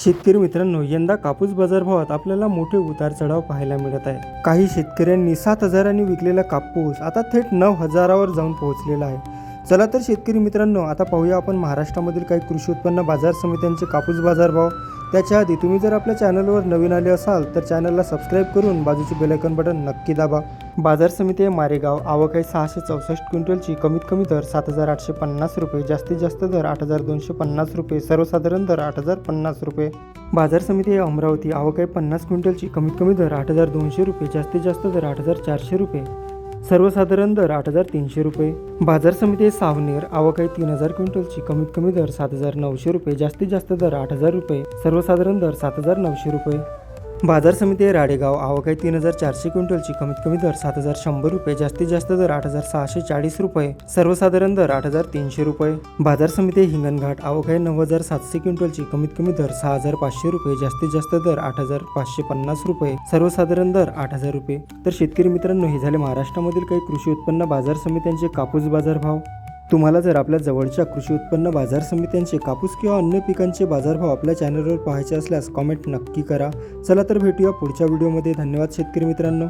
शेतकरी मित्रांनो, यंदा कापूस बाजारभावात आपल्याला मोठे उतार चढाव पाहायला मिळत आहे। काही शेतकऱ्यांनी 7,000 विकलेला कापूस आता थेट 9,000 जाऊन पोहोचलेला आहे। चला तर शेतकरी मित्रांनो, आता पाहूया आपण महाराष्ट्रामधील काही कृषी उत्पन्न बाजार समित्यांचे कापूस बाजारभाव। त्याच्या आधी तुम्ही जर आपल्या चॅनलवर नवीन आले असाल तर चॅनलला सबस्क्राईब करून बाजूचे बेल आयकॉन बटन नक्की दाबा। बाजार समिती मारेगाव, आवक आहे 664 क्विंटलची, कमीत कमी दर 7,850 रुपये, जास्तीत जास्त दर 8,250 रुपये, सर्वसाधारण दर 8,050 रुपये। बाजार समिती आहे अमरावती, आवक आहे 50 क्विंटलची, कमीत कमी दर 8,200 रुपये, जास्तीत जास्त दर 8,400 रुपये, सर्वसाधारण दर 8,300 रुपये। बाजार समिती आहे सावनेर, आवक आहे 3,000 क्विंटलची, कमीत कमी दर 7,900 रुपये, जास्तीत जास्त दर 8,000 रुपये, सर्वसाधारण दर 7,900 रुपये। बाजार समिती आहे राडेगाव, आवक आहे 3,400 क्विंटलची, कमीत कमी दर 7,100 रुपये, जास्तीत जास्त दर 8,640 रुपये, सर्वसाधारण दर 8,300 रुपये। बाजार समिती आहे हिंगणघाट, आवक आहे 9,700 क्विंटलची, कमीत कमी दर 6,500 रुपये, जास्तीत जास्त दर 8,550 रुपये, सर्वसाधारण दर 8,000 रुपये। तर शेतकरी मित्रांनो, हे झाले महाराष्ट्रामधील काही कृषी उत्पन्न बाजार समित्यांचे कापूस बाजारभाव। तुम्हाला जर आपल्या जवळच्या कृषी उत्पन्न बाजार समित्यांचे कापूस किंवा अन्य पिकांचे बाजारभाव आपल्या चॅनलवर पाहायचे असल्यास कॉमेंट नक्की करा। चला तर भेटूया पुढच्या व्हिडिओमध्ये। धन्यवाद शेतकरी मित्रांनो।